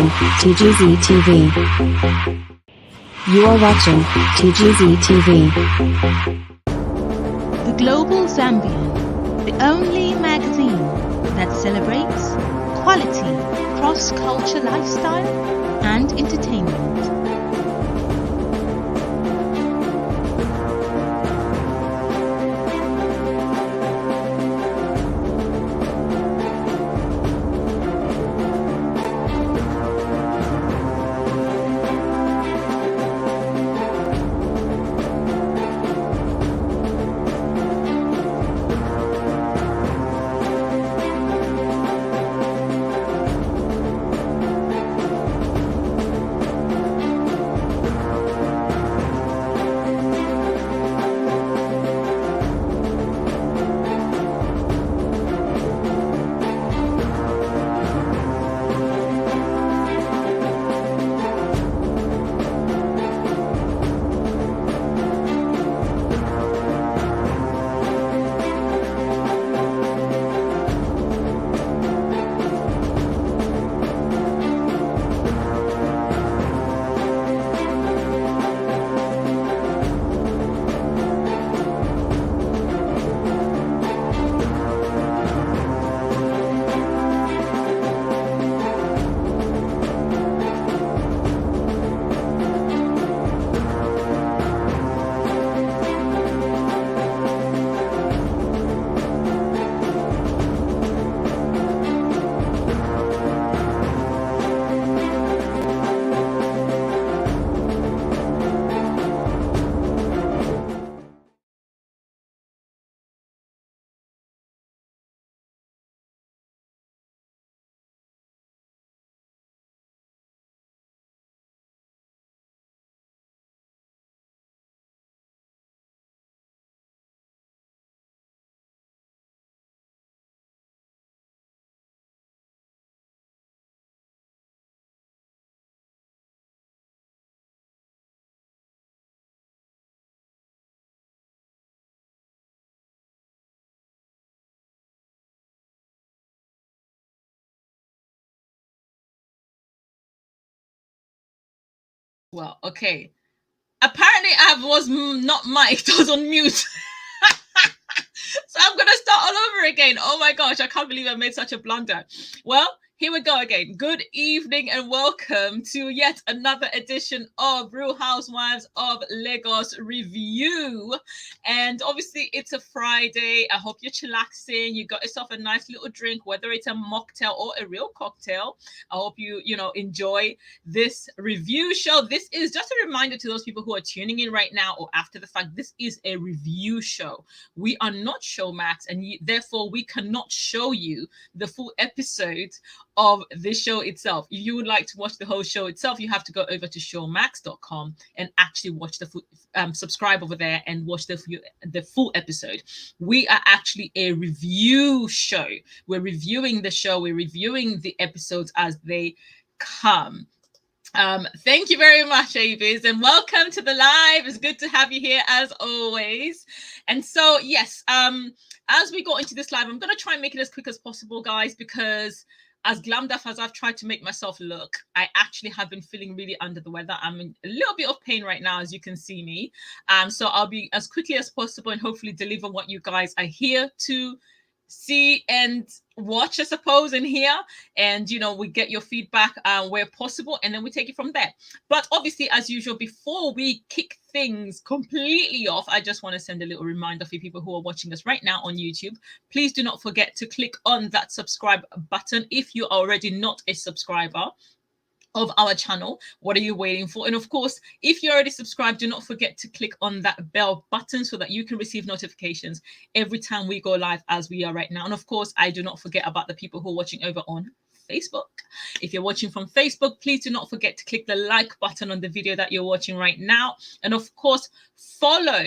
watching TGZ TV. You are watching TGZ TV. The Global Zambian, the only magazine that celebrates quality, cross-culture lifestyle and entertainment. Well, okay. Apparently, I was not mic'd. I was on mute. So I'm going to start all over again. Oh my gosh, I can't believe I made such a blunder. Well, here we go again. Good evening and welcome to yet another edition of Real Housewives of Lagos review. And obviously, it's a Friday. I hope you're chillaxing. You got yourself a nice little drink, whether it's a mocktail or a real cocktail. I hope you enjoy this review show. This is just a reminder to those people who are tuning in right now or after the fact. This is a review show. We are not Showmax, and therefore we cannot show you the full episode of the show itself. If you would like to watch the whole show itself, you have to go over to showmax.com and actually watch the full, subscribe over there and watch the full episode. We are actually a review show. We're reviewing the show. We're reviewing the episodes as they come. Thank you very much, Avis, and welcome to the live. It's good to have you here as always. And so, yes, as we go into this live, I'm going to try and make it as quick as possible, guys, because as glammed up as I've tried to make myself look, I actually have been feeling really under the weather. I'm in a little bit of pain right now, as you can see me. So I'll be as quickly as possible and hopefully deliver what you guys are here to see and watch, I suppose, and hear. And, we get your feedback where possible, and then we take it from there. But obviously, as usual, before we kick things completely off, I just want to send a little reminder for people who are watching us right now on YouTube. Please do not forget to click on that subscribe button if you're already not a subscriber of our channel. What are you waiting for? And of course, if you're already subscribed, do not forget to click on that bell button so that you can receive notifications every time we go live, as we are right now. And of course, I do not forget about the people who are watching over on Facebook. If you're watching from Facebook, please do not forget to click the like button on the video that you're watching right now. And of course, follow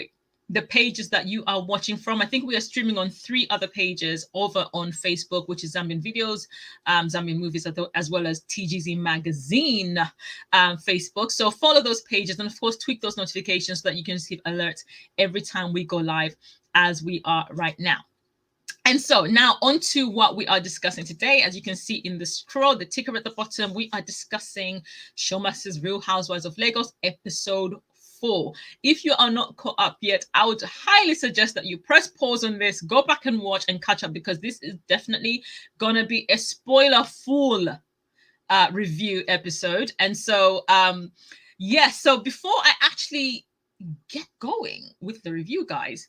the pages that you are watching from. I think we are streaming on 3 other pages over on Facebook, which is Zambian Videos, Zambian Movies, as well as TGZ Magazine Facebook. So follow those pages and, of course, tweak those notifications so that you can receive alerts every time we go live, as we are right now. And so now on to what we are discussing today. As you can see in the scroll, the ticker at the bottom, we are discussing Showmaster's Real Housewives of Lagos, episode 4. If you are not caught up yet, I would highly suggest that you press pause on this, go back and watch and catch up, because this is definitely going to be a spoiler full review episode. And so, so before I actually get going with the review, guys,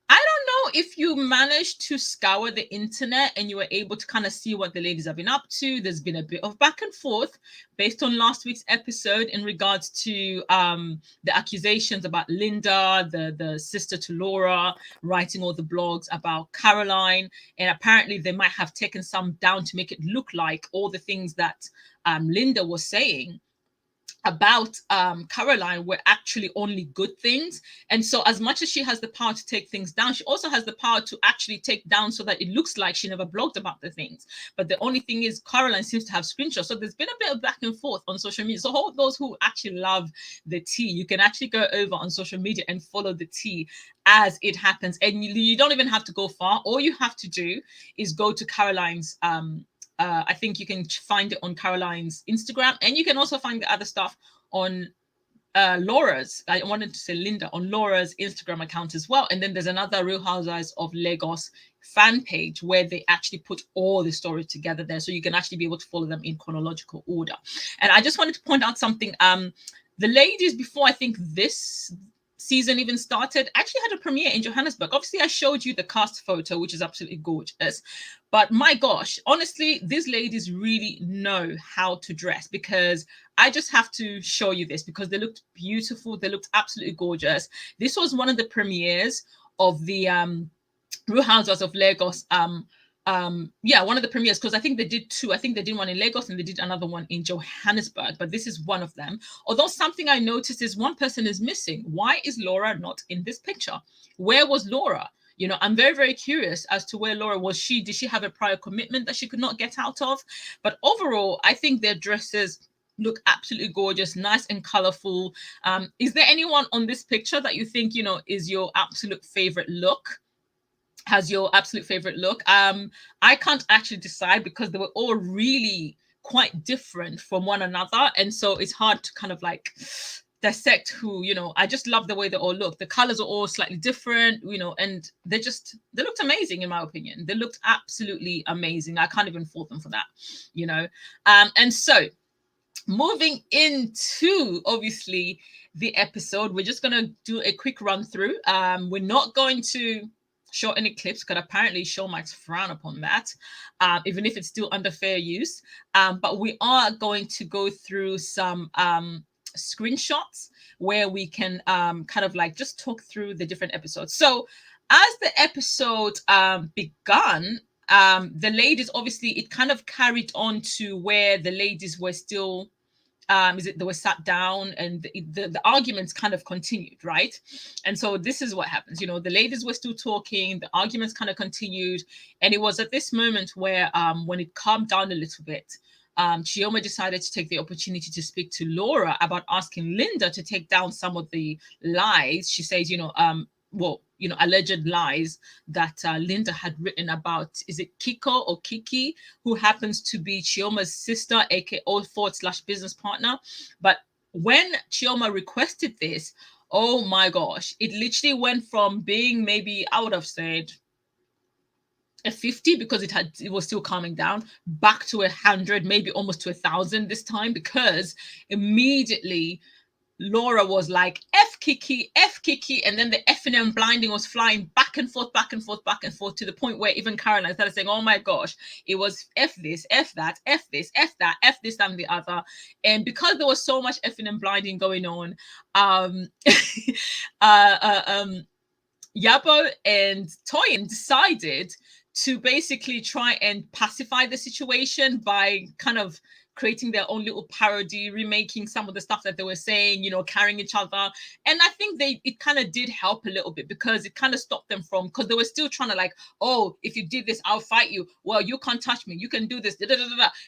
I don't know if you managed to scour the internet and you were able to kind of see what the ladies have been up to. There's been a bit of back and forth based on last week's episode in regards to the accusations about Linda, the sister to Laura, writing all the blogs about Caroline. And apparently they might have taken some down to make it look like all the things that Linda was saying about Caroline were actually only good things. And so as much as she has the power to take things down, she also has the power to actually take down so that it looks like she never blogged about the things. But the only thing is Caroline seems to have screenshots. So there's been a bit of back and forth on social media. So all those who actually love the tea, you can actually go over on social media and follow the tea as it happens. And you don't even have to go far. All you have to do is go to Caroline's I think you can find it on Caroline's Instagram, and you can also find the other stuff on Laura's, I wanted to say Linda, on Laura's Instagram account as well. And then there's another Real Housewives of Lagos fan page where they actually put all the stories together there, so you can actually be able to follow them in chronological order. And I just wanted to point out something. The ladies, before I think this season even started, actually had a premiere in Johannesburg. Obviously, I showed you the cast photo, which is absolutely gorgeous. But my gosh, honestly, these ladies really know how to dress, because I just have to show you this because they looked beautiful. They looked absolutely gorgeous. This was one of the premieres of the Real Housewives of Lagos. One of the premieres, because I think they did two. I think they did one in Lagos and they did another one in Johannesburg, but this is one of them. Although something I noticed is one person is missing. Why is Laura not in this picture? Where was Laura? You know, I'm very, very curious as to where Laura was. Did she have a prior commitment that she could not get out of? But overall, I think their dresses look absolutely gorgeous, nice and colorful. Is there anyone on this picture that you think, you know, is your absolute favorite look? Has your absolute favorite look? I can't actually decide because they were all really quite different from one another. And so it's hard to kind of like dissect who, you know. I just love the way they all look. The colors are all slightly different, you know, and they looked amazing in my opinion. They looked absolutely amazing. I can't even fault them for that, you know. And so moving into obviously the episode, we're just gonna do a quick run through. We're not going to show any clips because apparently Showmax frown upon that, even if it's still under fair use. But we are going to go through some screenshots where we can kind of like just talk through the different episodes. So as the episode begun, the ladies, obviously it kind of carried on to where the ladies were still they were sat down, and the arguments kind of continued, right? And so this is what happens. You know, the ladies were still talking, the arguments kind of continued, and it was at this moment where when it calmed down a little bit, Chioma decided to take the opportunity to speak to Laura about asking Linda to take down some of the lies. She says, you know, alleged lies that Linda had written about, is it Kiko or Kiki, who happens to be Chioma's sister, aka / business partner. But when Chioma requested this, oh my gosh, it literally went from being maybe, I would have said, a 50 because it was still calming down, back to 100, maybe almost to 1,000 this time, because immediately Laura was like, F Kiki, and then the effing and blinding was flying back and forth, to the point where even Caroline started saying, oh my gosh, it was F this, F that, F this, F that, F this and the other. And because there was so much effing and blinding going on, Iyabo and Toyin decided to basically try and pacify the situation by kind of creating their own little parody, remaking some of the stuff that they were saying, you know, carrying each other. And I think it kind of did help a little bit, because it kind of stopped them from, because they were still trying to like, oh, if you did this, I'll fight you. Well, you can't touch me. You can do this. It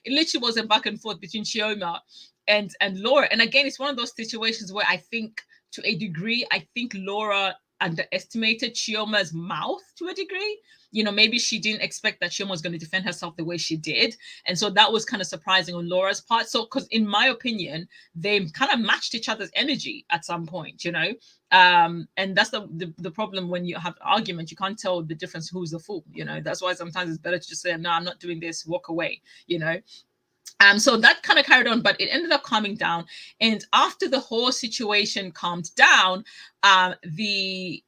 literally was a back and forth between Chioma and Laura. And again, it's one of those situations where I think to a degree, I think Laura underestimated Chioma's mouth to a degree. You know, maybe she didn't expect that Chioma was going to defend herself the way she did. And so that was kind of surprising on Laura's part. So, because in my opinion, they kind of matched each other's energy at some point, you know. And that's the problem when you have argument. You can't tell the difference who's the fool, you know. That's why sometimes it's better to just say, no, I'm not doing this, walk away, you know. So that kind of carried on, but it ended up calming down. And after the whole situation calmed down, the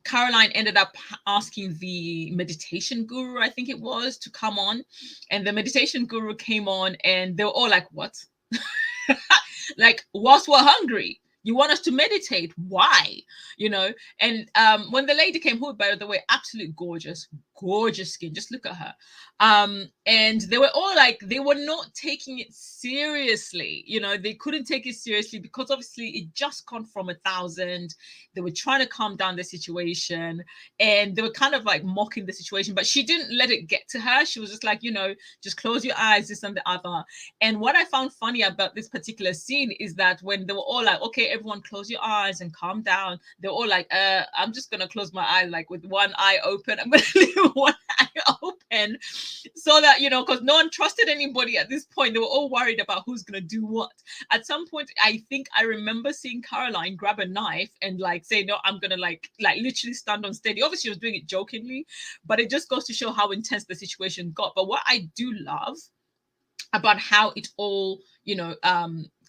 Caroline ended up asking the meditation guru, I think it was, to come on. And the meditation guru came on and they were all like, what? Like, whilst we're hungry, you want us to meditate? Why? You know? And when the lady came, who, by the way, absolutely gorgeous skin. Just look at her. And they were all like, they were not taking it seriously. You know, they couldn't take it seriously because obviously it just gone from 1,000. They were trying to calm down the situation and they were kind of like mocking the situation, but she didn't let it get to her. She was just like, you know, just close your eyes, this and the other. And what I found funny about this particular scene is that when they were all like, okay, everyone close your eyes and calm down, they're all like, I'm just gonna close my eye, like with one eye open. I'm gonna leave one eye open so that, you know, because no one trusted anybody at this point. They were all worried about who's gonna do what. At some point, I think I remember seeing Caroline grab a knife and like say, no, I'm gonna like literally stand on steady. Obviously, she was doing it jokingly, but it just goes to show how intense the situation got. But what I do love about how it all, you know,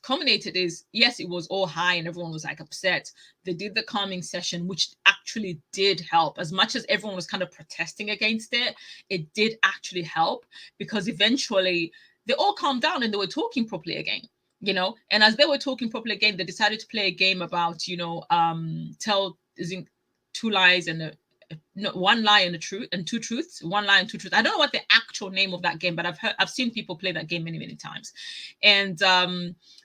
culminated is, yes, it was all high and everyone was like upset. They did the calming session, which actually did help. As much as everyone was kind of protesting against it, it did actually help because eventually they all calmed down and they were talking properly again, you know. And as they were talking properly again, they decided to play a game about, you know, tell using two lies and no, one lie and a truth and two truths, one lie and two truths. I don't know what the actual name of that game, but I've seen people play that game many times. And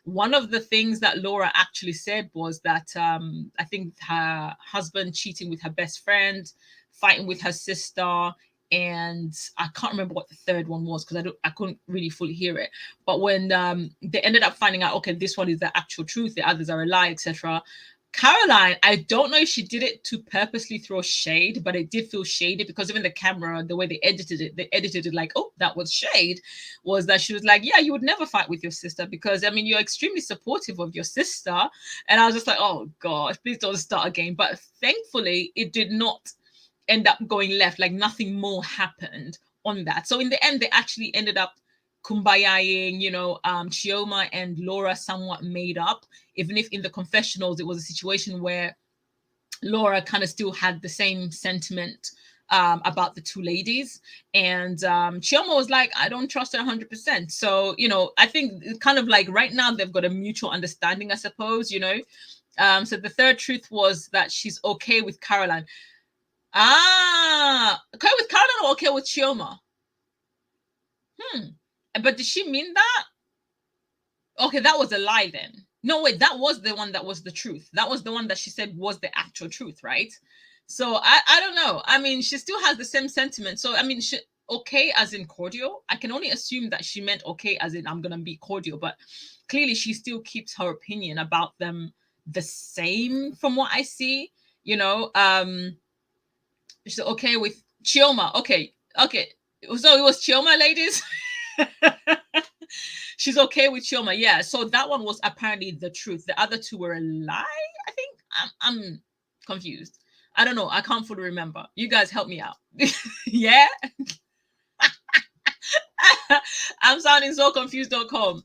one of the things that Laura actually said was that I think her husband cheating with her best friend, fighting with her sister, and I can't remember what the third one was because I couldn't really fully hear it. But when they ended up finding out, okay, this one is the actual truth, the others are a lie, etc. Caroline, I don't know if she did it to purposely throw shade, but it did feel shady because even the camera, the way they edited it like, oh, that was shade, was that she was like, yeah, you would never fight with your sister because, I mean, you're extremely supportive of your sister. And I was just like, oh, gosh, please don't start again. But thankfully, it did not end up going left. Like nothing more happened on that. So in the end, they actually ended up kumbayaing, you know, Chioma and Laura somewhat made up, even if in the confessionals, it was a situation where Laura kind of still had the same sentiment about the two ladies. And Chioma was like, I don't trust her 100%. So, you know, I think kind of like right now they've got a mutual understanding, I suppose, you know. So the third truth was that she's okay with Caroline. Okay with Caroline or okay with Chioma? But did she mean that? Okay, that was a lie then. No, wait, that was the one that was the truth. That was the one that she said was the actual truth, right? So I don't know. I mean, she still has the same sentiment. So, I mean, okay as in cordial. I can only assume that she meant okay as in I'm going to be cordial. But clearly she still keeps her opinion about them the same from what I see. You know, she's okay with Chioma. Okay. So it was Chioma, ladies. She's okay with Chioma, yeah. So that one was apparently the truth. The other two were a lie, I think. I'm confused. I don't know. I can't fully remember. You guys help me out. Yeah? I'm sounding so confused.com.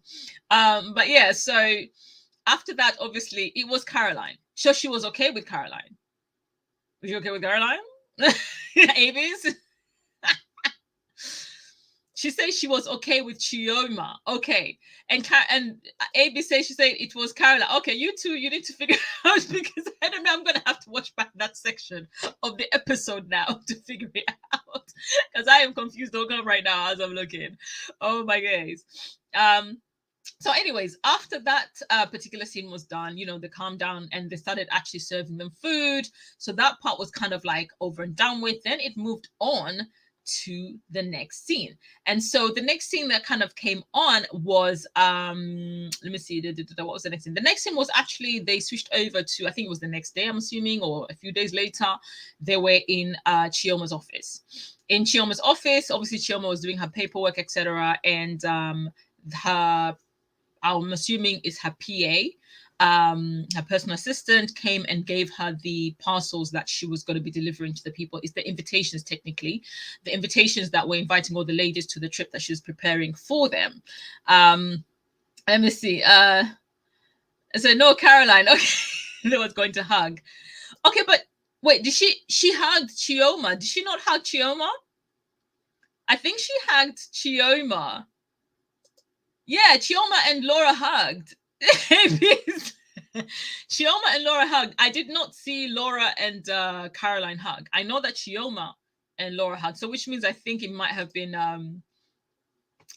But yeah, so after that, obviously, it was Caroline. So she was okay with Caroline. Was you okay with Caroline? Avis? She said she was okay with Chioma. Okay. And AB says she said it was Caroline. Okay, you two, you need to figure out because I don't know. I'm going to have to watch back that section of the episode now to figure it out because I am confused right now as I'm looking. Oh my days. So anyways, after that particular scene was done, you know, they calmed down and they started actually serving them food. So that part was kind of like over and done with. Then it moved on to the next scene. And so the next scene that kind of came on was let me see, what was the next scene? The next scene was actually, they switched over to, I think it was the next day, I'm assuming, or a few days later. They were in Chioma's office. In Chioma's office, obviously Chioma was doing her paperwork, etc. And her, I'm assuming is her PA, her personal assistant, came and gave her the parcels that she was going to be delivering to the people. It's the invitations, technically, the invitations that were inviting all the ladies to the trip that she was preparing for them. Let me see. So no, Caroline. Okay, no one's going to hug. Okay, but wait, she hugged Chioma? Did she not hug Chioma? I think she hugged Chioma. Yeah, Chioma and Laura hugged. Chioma and Laura hugged. I did not see Laura and Caroline hug. I know that Chioma and Laura hugged, so which means I think it might have been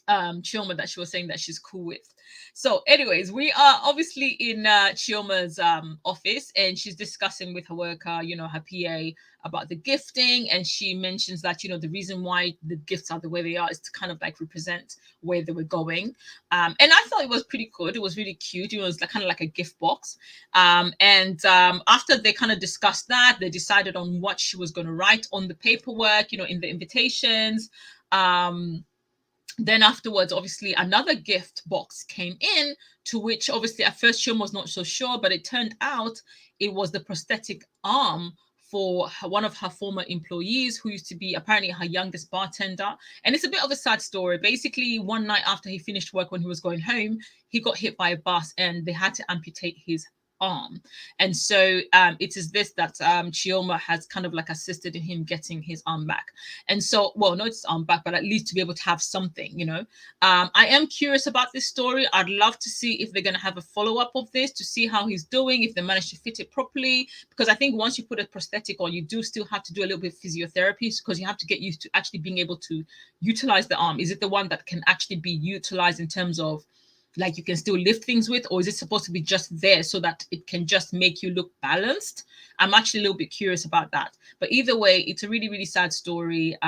Chioma that she was saying that she's cool with. So anyways, we are obviously in Chioma's office, and she's discussing with her worker, you know, her PA, about the gifting. And she mentions that, you know, the reason why the gifts are the way they are is to kind of like represent where they were going. And I thought it was pretty good. It was really cute. It was like, kind of like a gift box. After they kind of discussed that, they decided on what she was going to write on the paperwork, you know, in the invitations. Then afterwards, obviously, another gift box came in, to which obviously at first Chioma was not so sure, but it turned out it was the prosthetic arm for one of her former employees, who used to be apparently her youngest bartender. And it's a bit of a sad story. Basically, one night after he finished work, when he was going home, he got hit by a bus and they had to amputate his arm. And so it is this that Chioma has kind of like assisted in him getting his arm back. And so, well, not his arm back, but at least to be able to have something, you know. I am curious about this story. I'd love to see if they're going to have a follow-up of this, to see how he's doing, if they manage to fit it properly. Because I think once you put a prosthetic on, you do still have to do a little bit of physiotherapy, because you have to get used to actually being able to utilize the arm. Is it the one that can actually be utilized in terms of, like, you can still lift things with, or is it supposed to be just there so that it can just make you look balanced? I'm actually a little bit curious about that. But either way, it's a really, really sad story.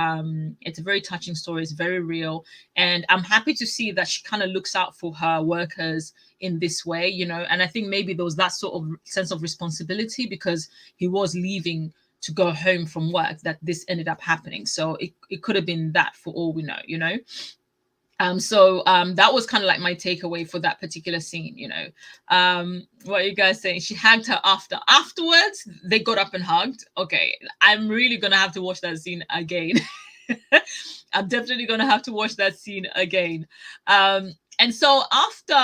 It's a very touching story. It's very real. And I'm happy to see that she kind of looks out for her workers in this way, you know. And I think maybe there was that sort of sense of responsibility, because he was leaving to go home from work, that this ended up happening. So it could have been that, for all we know, you know. That was kind of like my takeaway for that particular scene, you know. What are you guys saying? She hugged her afterwards. They got up and hugged. Okay, I'm really gonna have to watch that scene again. I'm definitely gonna have to watch that scene again. And so after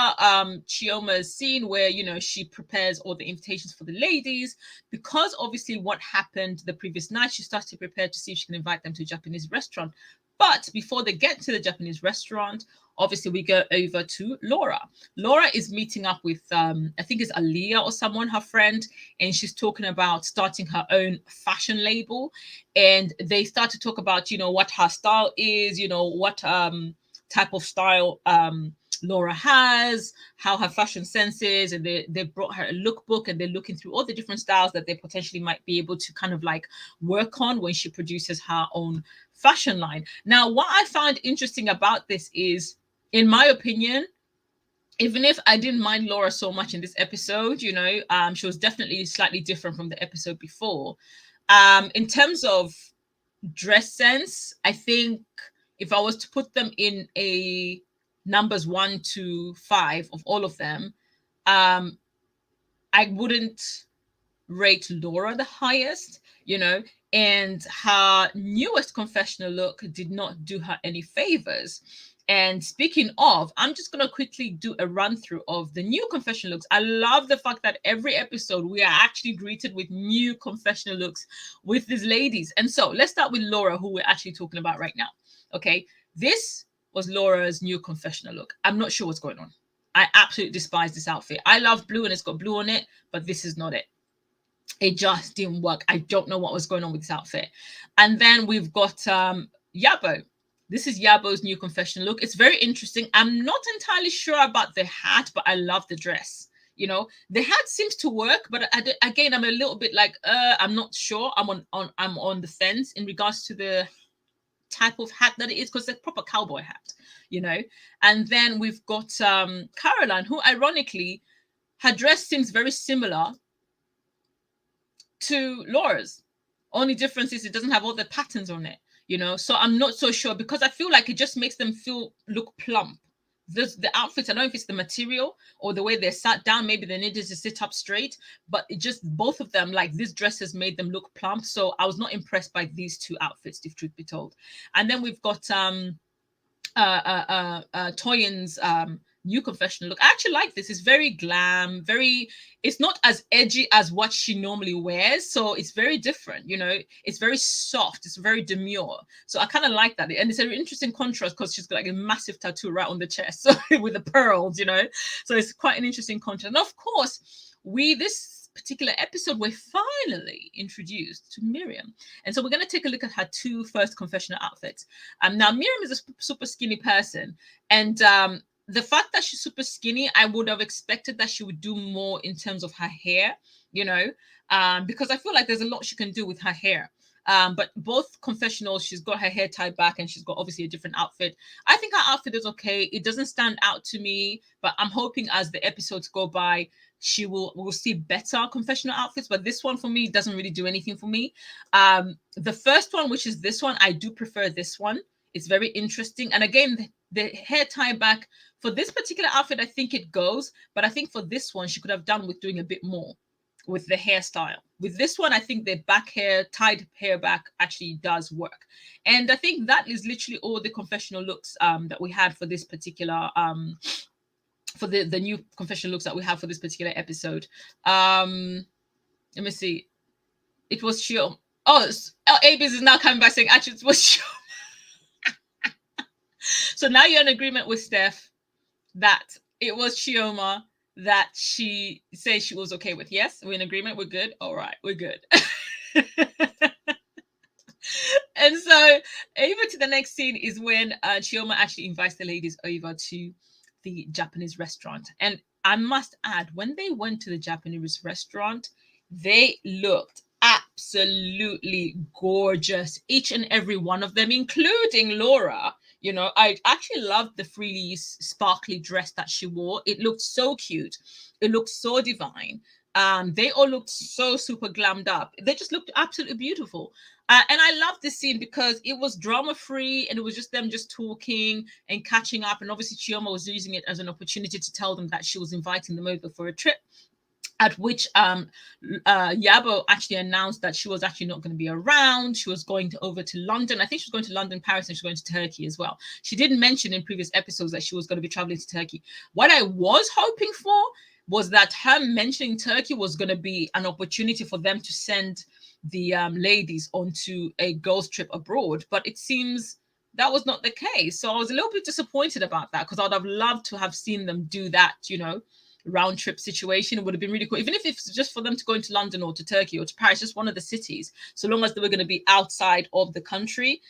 Chioma's scene, where, you know, she prepares all the invitations for the ladies, because obviously what happened the previous night, she starts to prepare to see if she can invite them to a Japanese restaurant. But before they get to the Japanese restaurant, obviously we go over to Laura. Laura is meeting up with, I think it's Aliyah or someone, her friend, and she's talking about starting her own fashion label. And they start to talk about, you know, what her style is, you know, what type of style Laura has, how her fashion sense is, and they brought her a lookbook, and they're looking through all the different styles that they potentially might be able to kind of like work on when she produces her own fashion line. Now, what I found interesting about this is, in my opinion, even if I didn't mind Laura so much in this episode, you know, she was definitely slightly different from the episode before. In terms of dress sense, I think if I was to put them in a numbers 1 to 5 of all of them, I wouldn't rate Laura the highest, you know, and her newest confessional look did not do her any favors. And speaking of, I'm just going to quickly do a run through of the new confessional looks. I love the fact that every episode we are actually greeted with new confessional looks with these ladies. And so let's start with Laura, who we're actually talking about right now. Okay, this was Laura's new confessional look. I'm not sure what's going on. I absolutely despise this outfit. I love blue and it's got blue on it, but this is not it. It just didn't work. I don't know what was going on with this outfit. And then we've got Iyabo. This is Iyabo's new confessional look. It's very interesting. I'm not entirely sure about the hat, but I love the dress. You know, the hat seems to work, but again, I'm a little bit like, I'm not sure. I'm on the fence in regards to the type of hat that it is, because it's a proper cowboy hat, you know. And then we've got Caroline, who ironically, her dress seems very similar to Laura's. Only difference is it doesn't have all the patterns on it, you know. So I'm not so sure, because I feel like it just makes them look plump. The outfits, I don't know if it's the material or the way they're sat down. Maybe they needed to sit up straight, but it just, both of them, like, this dress has made them look plump. So I was not impressed by these two outfits, if truth be told. And then we've got Toyin's new confessional look. I actually like this. It's very glam, it's not as edgy as what she normally wears, so it's very different, you know. It's very soft, it's very demure, so I kind of like that. And it's an interesting contrast, because she's got like a massive tattoo right on the chest, so with the pearls, you know, so it's quite an interesting contrast. And of course, this particular episode, we're finally introduced to Miriam. And so we're going to take a look at her two first confessional outfits. Now, Miriam is a super skinny person, and the fact that she's super skinny, I would have expected that she would do more in terms of her hair, you know, because I feel like there's a lot she can do with her hair. But both confessionals, she's got her hair tied back, and she's got obviously a different outfit. I think her outfit is okay. It doesn't stand out to me, but I'm hoping as the episodes go by, we'll see better confessional outfits. But this one for me doesn't really do anything for me. The first one, which is this one, I do prefer this one. It's very interesting. And again, the hair tie back for this particular outfit, I think it goes, but I think for this one, she could have done with doing a bit more with the hairstyle. With this one, I think the back hair, tied hair back, actually does work. And I think that is literally all the confessional looks that we had for this particular for the new confessional looks that we have for this particular episode. Let me see. It was Chioma. Oh, Abis is now coming back saying actually it was Chioma. So now you're in agreement with Steph that it was Chioma that she said she was okay with. Yes, we're in agreement. We're good. All right, we're good. And so over to the next scene is when Chioma actually invites the ladies over to the Japanese restaurant. And I must add, when they went to the Japanese restaurant, they looked absolutely gorgeous, each and every one of them, including Laura. You know, I actually loved the frilly, sparkly dress that she wore. It looked so cute. It looked so divine. They all looked so super glammed up. They just looked absolutely beautiful. And I loved this scene because it was drama-free, and it was just them just talking and catching up. And obviously, Chioma was using it as an opportunity to tell them that she was inviting them over for a trip. At which Iyabo actually announced that she was actually not going to be around. She was going over to London. I think she was going to London, Paris, and she was going to Turkey as well. She didn't mention in previous episodes that she was going to be traveling to Turkey. What I was hoping for was that her mentioning Turkey was going to be an opportunity for them to send the ladies onto a girls' trip abroad. But it seems that was not the case. So I was a little bit disappointed about that, because I would have loved to have seen them do that, you know, round trip situation. It would have been really cool, even if it's just for them to go into London or to Turkey or to Paris, just one of the cities, so long as they were going to be outside of the country,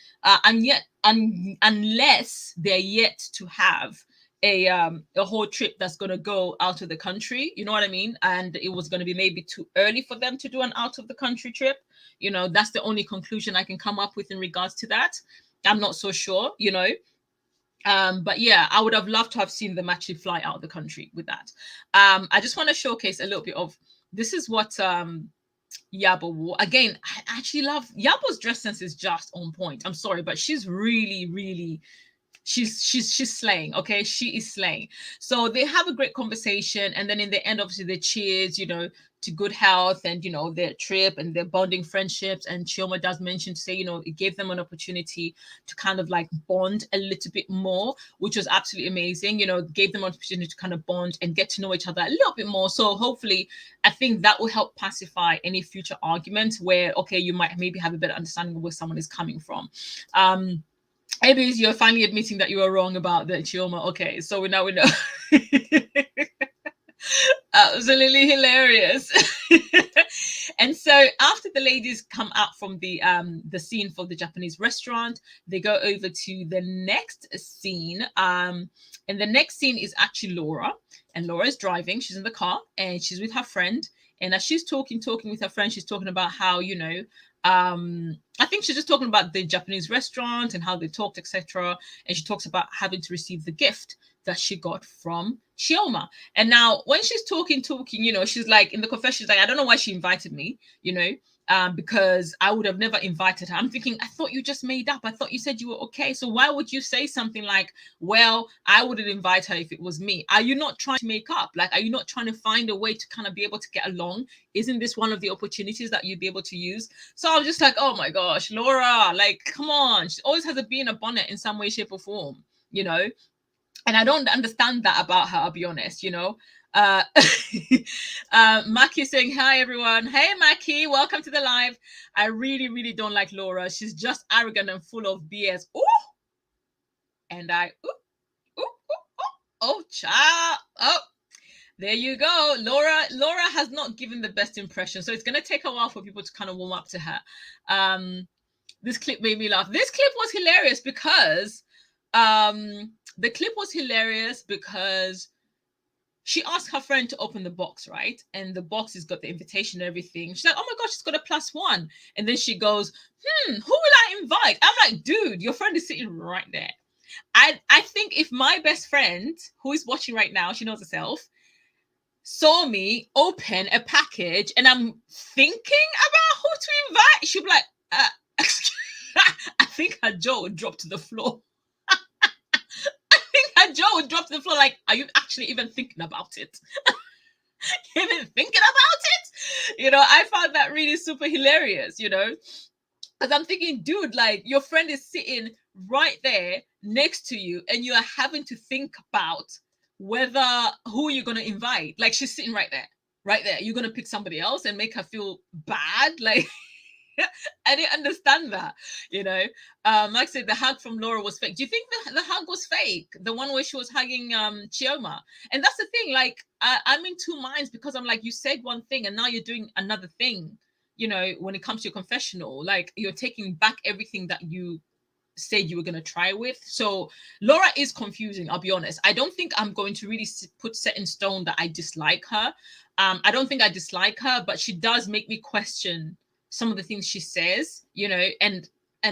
unless they're yet to have a whole trip that's going to go out of the country, you know what I mean? And it was going to be maybe too early for them to do an out of the country trip. You know, that's the only conclusion I can come up with in regards to that. I'm not so sure, you know. But yeah, I would have loved to have seen them actually fly out of the country with that. I just want to showcase a little bit of, this is what Iyabo wore. Again, I actually love Yabo's dress sense, is just on point. I'm sorry, but she's really she's slaying. Okay, she is slaying. So they have a great conversation, and then in the end, obviously, they cheers, you know, to good health and, you know, their trip and their bonding friendships. And Chioma does mention to say, you know, it gave them an opportunity to kind of like bond a little bit more, which was absolutely amazing. You know, gave them an opportunity to kind of bond and get to know each other a little bit more. So hopefully, I think that will help pacify any future arguments where, okay, you might maybe have a better understanding of where someone is coming from. Maybe you're finally admitting that you were wrong about the Chioma. Okay, so we know. Absolutely hilarious. And so after the ladies come out from the scene for the Japanese restaurant, they go over to the next scene. And the next scene is actually Laura. And Laura is driving. She's in the car and she's with her friend. And as she's talking with her friend, she's talking about how, you know, I think she's just talking about the Japanese restaurant and how they talked, etc. And she talks about having to receive the gift that she got from Chioma. And now when she's talking, you know, she's like in the confession, she's like, I don't know why she invited me, you know, because I would have never invited her. I'm thinking, I thought you just made up. I thought you said you were okay. So why would you say something like, well, I wouldn't invite her if it was me? Are you not trying to make up? Like, are you not trying to find a way to kind of be able to get along? Isn't this one of the opportunities that you'd be able to use? So I was just like, oh my gosh, Laura, like, come on. She always has a bee in a bonnet in some way, shape or form, you know? And I don't understand that about her, I'll be honest, you know? Maki saying, hi, everyone. Hey, Maki, welcome to the live. I really, really don't like Laura. She's just arrogant and full of BS. Ooh! And oh, child. Oh, there you go. Laura has not given the best impression. So it's going to take a while for people to kind of warm up to her. This clip made me laugh. This clip was hilarious because she asked her friend to open the box, right? And the box has got the invitation and everything. She's like, oh my gosh, it's got a +1. And then she goes, who will I invite? I'm like, dude, your friend is sitting right there. I think if my best friend, who is watching right now, she knows herself, saw me open a package and I'm thinking about who to invite, she'd be like, I think her jaw would drop to the floor. Her jaw would drop to the floor. Like, are you actually even thinking about it? Even thinking about it? You know, I found that really super hilarious, you know, because I'm thinking, dude, like, your friend is sitting right there next to you and you are having to think about who you're going to invite. Like, she's sitting right there. You're going to pick somebody else and make her feel bad? Like, I didn't understand that, you know. Like I said, the hug from Laura was fake. Do you think the hug was fake? The one where she was hugging Chioma? And that's the thing, like, I'm in two minds because I'm like, you said one thing and now you're doing another thing, you know, when it comes to your confessional. Like, you're taking back everything that you said you were going to try with. So Laura is confusing, I'll be honest. I don't think I'm going to really put set in stone that I dislike her. I don't think I dislike her, but she does make me question some of the things she says, you know, and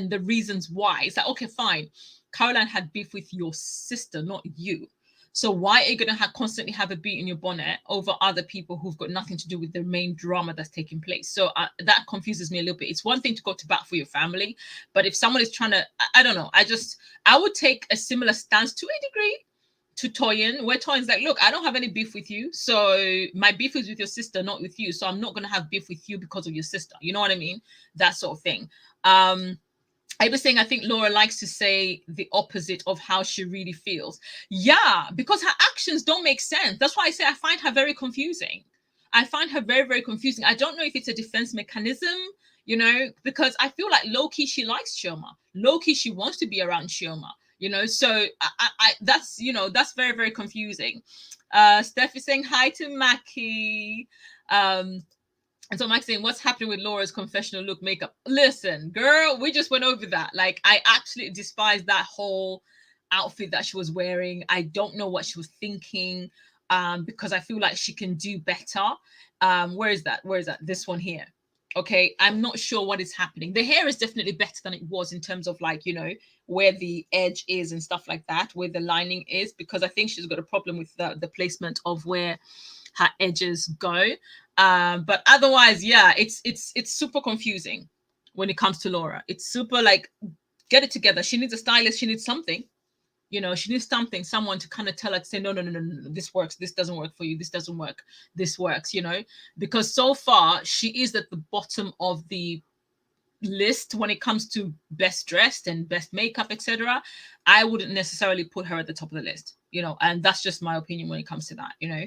the reasons why. It's like, okay, fine. Caroline had beef with your sister, not you. So why are you going to constantly have a bee in your bonnet over other people who've got nothing to do with the main drama that's taking place? So that confuses me a little bit. It's one thing to go to bat for your family, but if someone is trying to, I don't know, I would take a similar stance to a degree to Toyin, where Toyin's like, look, I don't have any beef with you. So my beef is with your sister, not with you. So I'm not going to have beef with you because of your sister. You know what I mean? That sort of thing. I was saying, I think Laura likes to say the opposite of how she really feels. Yeah, because her actions don't make sense. That's why I say I find her very confusing. I find her very, very confusing. I don't know if it's a defense mechanism, you know, because I feel like low-key she likes Chioma. Low-key she wants to be around Chioma. You know, so I that's, you know, that's very, very confusing. Steph is saying hi to Maki. And so Mike's saying, what's happening with Laura's confessional look makeup? Listen, girl, we just went over that. Like, I absolutely despise that whole outfit that she was wearing. I don't know what she was thinking, because I feel like she can do better. Where is that? This one here. Okay, I'm not sure what is happening. The hair is definitely better than it was in terms of, like, you know, where the edge is and stuff like that, where the lining is, because I think she's got a problem with the placement of where her edges go. But otherwise, yeah, it's super confusing when it comes to Laura. It's super, like, get it together. She needs a stylist. She needs something. You know, she needs someone to kind of tell her to say, no, this works. This doesn't work for you. This doesn't work. This works, you know, because so far she is at the bottom of the list when it comes to best dressed and best makeup, etc. I wouldn't necessarily put her at the top of the list, you know, and that's just my opinion when it comes to that, you know.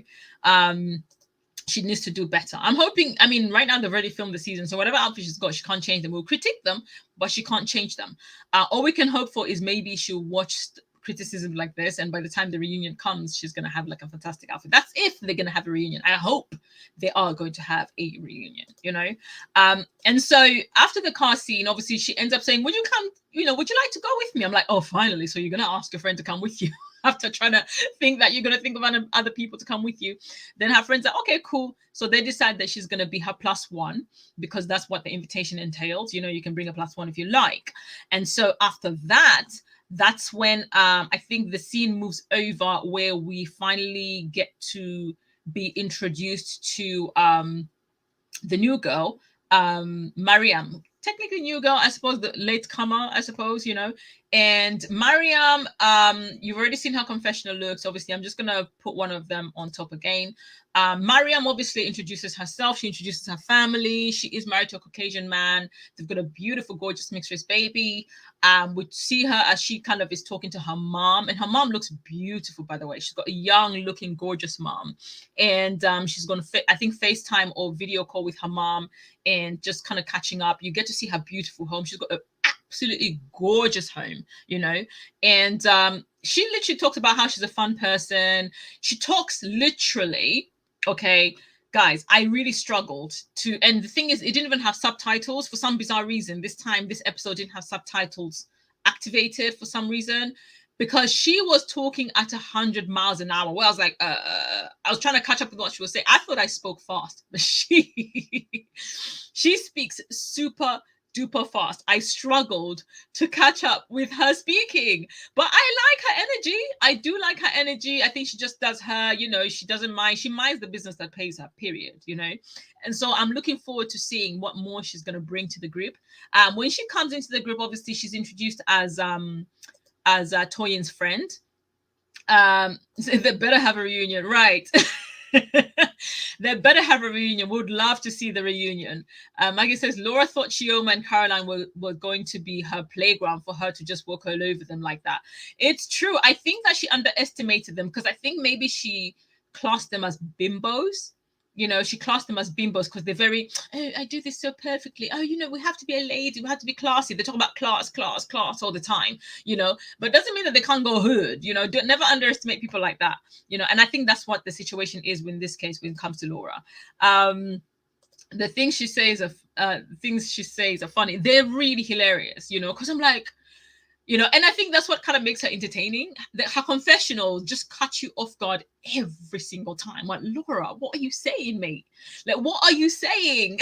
She needs to do better. I'm hoping, I mean, right now they've already filmed the season, so whatever outfit she's got, she can't change them. We'll critique them, but she can't change them. All we can hope for is maybe she'll watch criticism like this, and by the time the reunion comes, she's going to have like a fantastic outfit. That's if they're going to have a reunion. I hope they are going to have a reunion, you know. And so after the car scene, obviously she ends up saying, would you come, you know, would you like to go with me? I'm like, oh, finally, so you're going to ask your friend to come with you. After trying to think that you're going to think of other people to come with you. Then her friends are, okay, cool. So they decide that she's going to be her +1, because that's what the invitation entails. You know, you can bring a +1 if you like. And so after that, that's when I think the scene moves over where we finally get to be introduced to the new girl, Mariam. Technically new girl, I suppose, the late comer, I suppose, you know. And Mariam, you've already seen her confessional looks. Obviously, I'm just gonna put one of them on top again. Mariam obviously introduces herself. She introduces her family. She is married to a Caucasian man. They've got a beautiful, gorgeous mixed race baby. We see her as she kind of is talking to her mom, and her mom looks beautiful, by the way. She's got a young looking, gorgeous mom. And she's going to, I think, FaceTime or video call with her mom and just kind of catching up. You get to see her beautiful home. She's got an absolutely gorgeous home, you know. And she literally talks about how she's a fun person. She talks literally, okay, guys, I really struggled to, and the thing is, it didn't even have subtitles for some bizarre reason. This episode didn't have subtitles activated for some reason, because she was talking at 100 miles an hour. Well, I was like, I was trying to catch up with what she was saying. I thought I spoke fast, but she speaks super duper fast. I struggled to catch up with her speaking, but I like her energy. I do like her energy. I think she just does her, you know, she doesn't mind. She minds the business that pays her, period, you know. And so I'm looking forward to seeing what more she's going to bring to the group. When she comes into the group, obviously she's introduced as Toyin's friend. So they better have a reunion, right? They better have a reunion. Would love to see the reunion. Maggie says Laura thought Chioma and Caroline were going to be her playground for her to just walk all over them like that. It's true. I think that she underestimated them, because I think maybe she classed them as bimbos. You know, she classed them as bimbos because they're very, oh, I do this so perfectly. Oh, you know, we have to be a lady. We have to be classy. They talk about class all the time, you know, but it doesn't mean that they can't go hood, you know. Never underestimate people like that, you know. And I think that's what the situation is in this case when it comes to Laura. The things she says are funny. They're really hilarious, you know, because I'm like, you know, and I think that's what kind of makes her entertaining. That her confessionals just cut you off guard every single time. Like, Laura, what are you saying, mate? Like, what are you saying?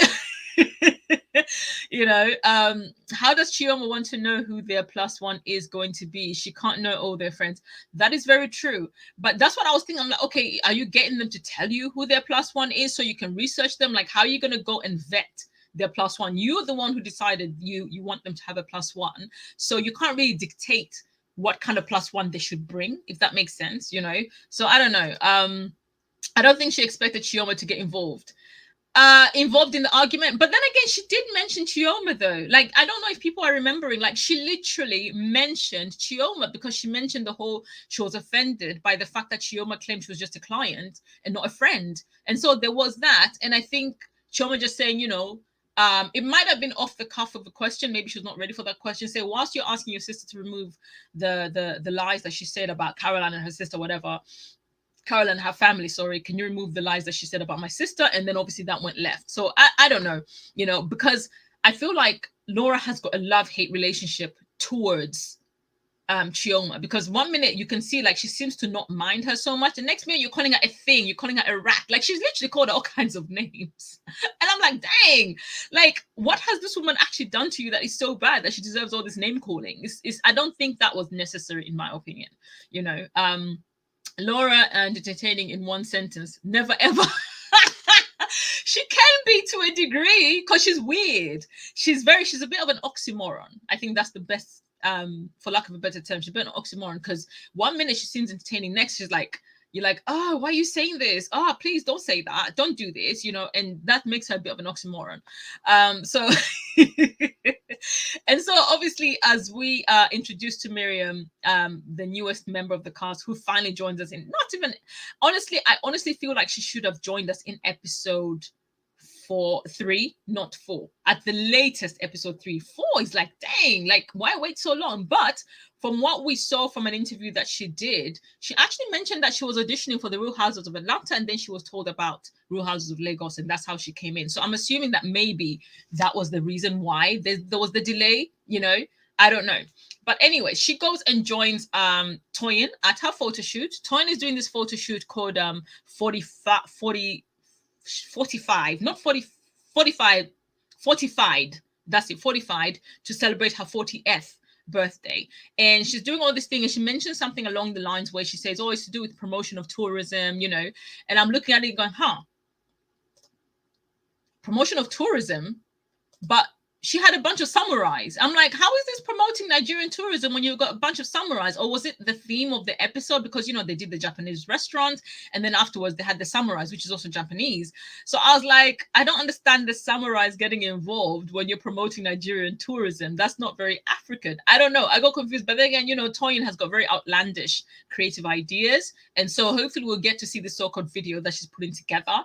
You know, how does Chioma want to know who their +1 is going to be? She can't know all their friends. That is very true. But that's what I was thinking. I'm like, okay, are you getting them to tell you who their +1 is so you can research them? Like, how are you going to go and vet their +1? You're the one who decided you want them to have a +1, so you can't really dictate what kind of +1 they should bring, if that makes sense, you know. So I don't know. I don't think she expected Chioma to get involved in the argument. But then again, she did mention Chioma though. Like, I don't know if people are remembering, like, she literally mentioned Chioma because she mentioned she was offended by the fact that Chioma claimed she was just a client and not a friend. And so there was that. And I think Chioma just saying, you know, it might have been off the cuff of a question. Maybe she was not ready for that question. Say, whilst you're asking your sister to remove the lies that she said about Caroline and her sister, whatever, Caroline and her family, sorry, can you remove the lies that she said about my sister? And then obviously that went left. So I don't know, you know, because I feel like Laura has got a love-hate relationship towards Chioma, because one minute you can see like she seems to not mind her so much, the next minute you're calling her a thing, you're calling her a rat, like she's literally called her all kinds of names. And I'm like, dang, like, what has this woman actually done to you that is so bad that she deserves all this name calling? I don't think that was necessary, in my opinion, you know. Laura entertaining in one sentence, never ever. She can be to a degree because she's weird. She's a bit of an oxymoron. I think that's the best, for lack of a better term. She's a bit of an oxymoron because one minute she seems entertaining, next she's like, you're like, oh, why are you saying this? Oh, please don't say that. Don't do this, you know, and that makes her a bit of an oxymoron. So, and so obviously, as we are introduced to Miriam, the newest member of the cast who finally joins us in, not even, honestly, I honestly feel like she should have joined us in episode for 3, not 4. At the latest, episode 3. 4 is like, dang, like, why wait so long? But from what we saw from an interview that she did, she actually mentioned that she was auditioning for the Real Housewives of Atlanta, and then she was told about Real Housewives of Lagos, and that's how she came in. So I'm assuming that maybe that was the reason why there was the delay, you know. I don't know. But anyway, she goes and joins Toyin at her photo shoot. Toyin is doing this photo shoot called 45, not 40, 45, fortified. That's it, fortified, to celebrate her 40th birthday. And she's doing all this thing, and she mentions something along the lines where she says, oh, it's to do with promotion of tourism, you know. And I'm looking at it going, promotion of tourism, but she had a bunch of samurais. I'm like, how is this promoting Nigerian tourism when you've got a bunch of samurais? Or was it the theme of the episode? Because, you know, they did the Japanese restaurant, and then afterwards they had the samurais, which is also Japanese. So I was like, I don't understand the samurais getting involved when you're promoting Nigerian tourism. That's not very African. I don't know. I got confused. But then again, you know, Toyin has got very outlandish creative ideas. And so hopefully we'll get to see the so-called video that she's putting together.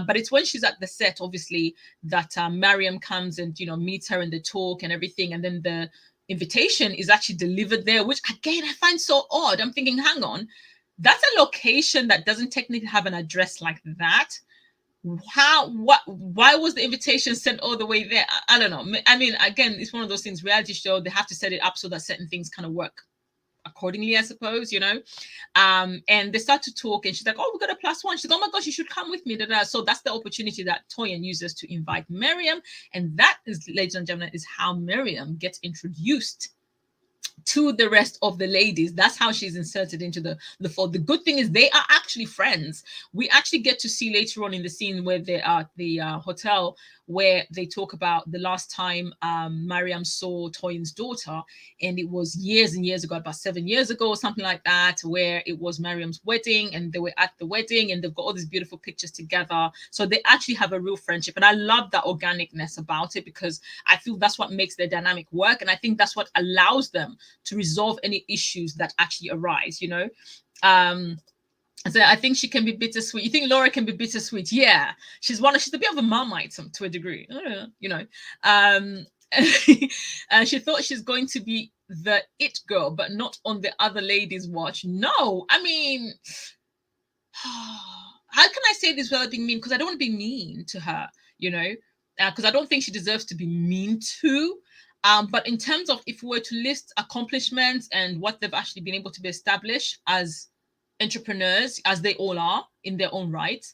But it's when she's at the set, obviously, that Mariam comes and, you know, meets her in the talk and everything, and then the invitation is actually delivered there, which again I find so odd. I'm thinking, hang on, that's a location that doesn't technically have an address like that. Why was the invitation sent all the way there? I don't know. I mean, again, it's one of those things, reality show, they have to set it up so that certain things kind of work accordingly, I suppose, you know. And they start to talk, and she's like, oh, we got a +1. She's like, oh my gosh, you should come with me. So that's the opportunity that Toyin uses to invite Mariam. And that is, ladies and gentlemen, is how Mariam gets introduced to the rest of the ladies. That's how she's inserted into the fold. The good thing is they are actually friends. We actually get to see later on in the scene where they are at the hotel, where they talk about the last time Mariam saw Toyin's daughter, and it was years and years ago, about 7 years ago or something like that, where it was Mariam's wedding, and they were at the wedding, and they've got all these beautiful pictures together. So they actually have a real friendship, and I love that organicness about it, because I feel that's what makes their dynamic work, and I think that's what allows them to resolve any issues that actually arise, you know. So I think she can be bittersweet. You think Laura can be bittersweet? Yeah, she's a bit of a Marmite to a degree, you know. She thought she's going to be the it girl, but not on the other ladies' watch. No, I mean, how can I say this without being mean? Because I don't want to be mean to her, you know, because I don't think she deserves to be mean to. But in terms of, if we were to list accomplishments and what they've actually been able to be established as entrepreneurs, as they all are in their own right,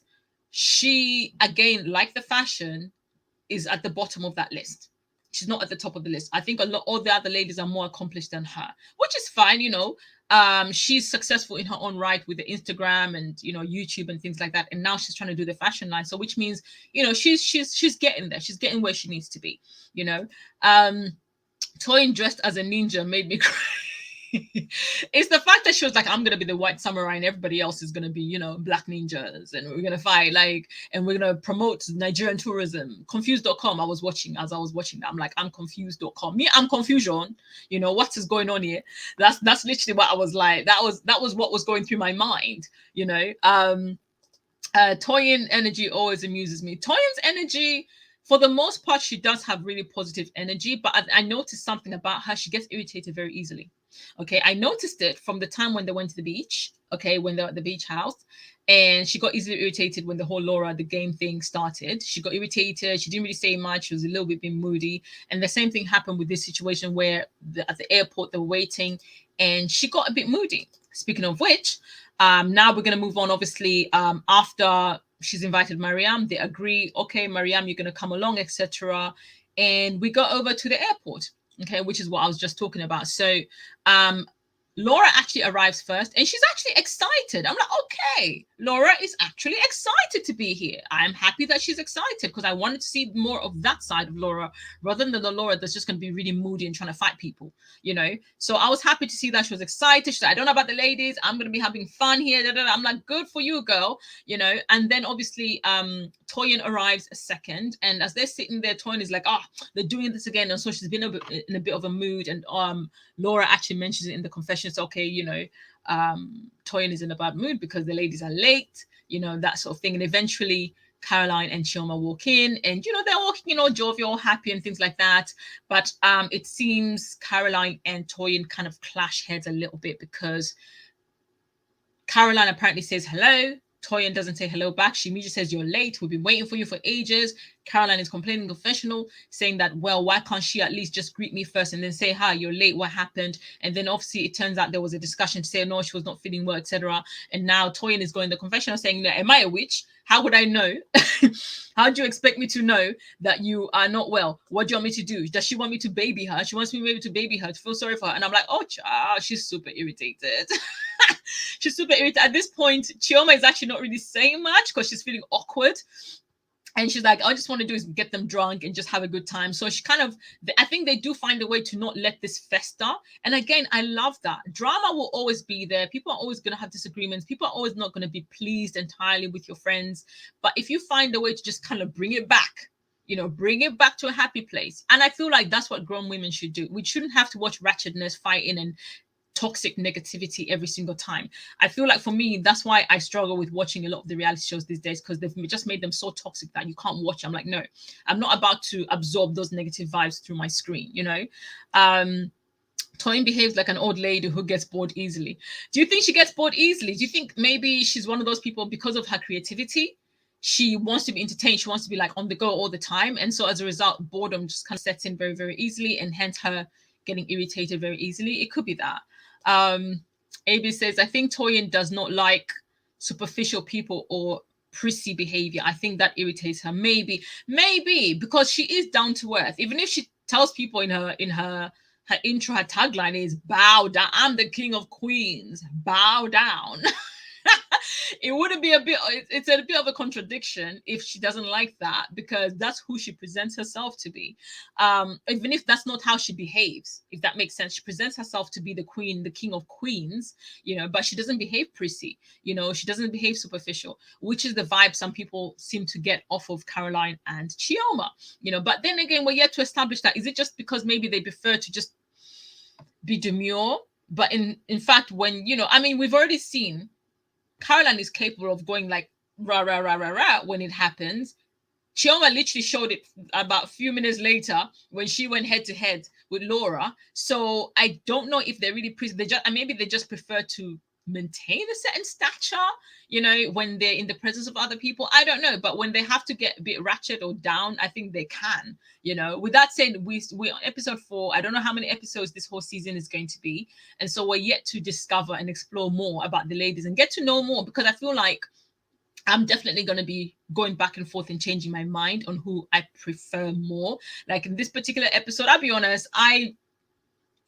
she, again, like the fashion, is at the bottom of that list. She's not at the top of the list. I think all the other ladies are more accomplished than her, which is fine, you know. She's successful in her own right with the Instagram and, you know, YouTube and things like that. And now she's trying to do the fashion line. So which means, you know, she's getting there. She's getting where she needs to be, you know. Toyin dressed as a ninja made me cry. It's the fact that she was like, I'm gonna be the white samurai and everybody else is gonna be, you know, black ninjas, and we're gonna fight, like, and we're gonna promote Nigerian tourism. Confused.com. I was watching that. I'm like, I'm confused.com. Me, I'm confusion. You know, what is going on here? That's literally what I was like. That was what was going through my mind, you know. Toyin energy always amuses me. Toyin's energy, for the most part, she does have really positive energy, but I noticed something about her. She gets irritated very easily. Okay, I noticed it from the time when they went to the beach. Okay, when they're at the beach house, and she got easily irritated when the whole Laura the game thing started. She got irritated. She didn't really say much. She was a little bit moody. And the same thing happened with this situation where at the airport they were waiting, and she got a bit moody. Speaking of which, now we're going to move on. Obviously, after she's invited Mariam, they agree. Okay, Mariam, you're going to come along, etc. And we go over to the airport. Okay, which is what I was just talking about. So Laura actually arrives first, and she's actually excited. I'm like, okay, Laura is actually excited to be here. I'm happy that she's excited, because I wanted to see more of that side of Laura rather than the Laura that's just going to be really moody and trying to fight people, you know. So I was happy to see that she was excited. She said, I don't know about the ladies. I'm going to be having fun here. I'm like, good for you, girl, you know. And then obviously Toyin arrives second, and as they're sitting there, Toyin is like, they're doing this again. And so she's been in a bit of a mood, and Laura actually mentions it in the confession. It's okay, you know, Toyin is in a bad mood because the ladies are late, you know, that sort of thing. And eventually Caroline and Chioma walk in, and they're walking, jovial, happy, and things like that. But it seems Caroline and Toyin kind of clash heads a little bit, because Caroline apparently says hello. Toyin doesn't say hello back. She immediately says, "You're late. We've been waiting for you for ages." Caroline is complaining confessional, saying that, well, why can't she at least just greet me first and then say, "Hi, you're late. What happened?" And then obviously it turns out there was a discussion to say, no, she was not feeling well, etc. And now Toyin is going to the confessional saying, "Am I a witch? How would I know? How do you expect me to know that you are not well? What do you want me to do? Does she want me to baby her? She wants me maybe to baby her, to feel sorry for her." And I'm like, oh, she's super irritated. She's super irritated. At this point, Chioma is actually not really saying much because she's feeling awkward. And she's like, I just want to do is get them drunk and just have a good time. So she kind of, I think they do find a way to not let this fester. And again, I love that. Drama will always be there. People are always going to have disagreements. People are always not going to be pleased entirely with your friends. But if you find a way to just kind of bring it back, bring it back to a happy place. And I feel like that's what grown women should do. We shouldn't have to watch ratchetness, fighting, and toxic negativity every single time. I feel like for me, that's why I struggle with watching a lot of the reality shows these days, because they've just made them so toxic that you can't watch. I'm like, no, I'm not about to absorb those negative vibes through my screen, Toyin behaves like an old lady who gets bored easily. Do you think she gets bored easily? Do you think maybe she's one of those people, because of her creativity, she wants to be entertained, she wants to be like on the go all the time, and so as a result, boredom just kind of sets in very, very easily, and hence her getting irritated very easily? It could be that. AB says, I think Toyin does not like superficial people or prissy behavior. I think that irritates her. Maybe because she is down to earth. Even if she tells people in her intro, her tagline is bow down. I'm the king of queens. Bow down. It wouldn't be it's a bit of a contradiction if she doesn't like that, because that's who she presents herself to be. Even if that's not how she behaves, if that makes sense. She presents herself to be the queen, the king of queens, but she doesn't behave prissy, she doesn't behave superficial, which is the vibe some people seem to get off of Caroline and Chioma, but then again, we're yet to establish that. Is it just because maybe they prefer to just be demure? But in fact, when, we've already seen Caroline is capable of going like rah, rah, rah, rah, rah when it happens. Chioma literally showed it about a few minutes later when she went head to head with Laura. So I don't know if they're really maybe they just prefer to maintain a certain stature, when they're in the presence of other people. I don't know, but when they have to get a bit ratchet or down, I think they can. With that said, we on episode 4. I don't know how many episodes this whole season is going to be, and so we're yet to discover and explore more about the ladies and get to know more, because I feel like I'm definitely going to be going back and forth and changing my mind on who I prefer more. Like in this particular episode, I'll be honest, I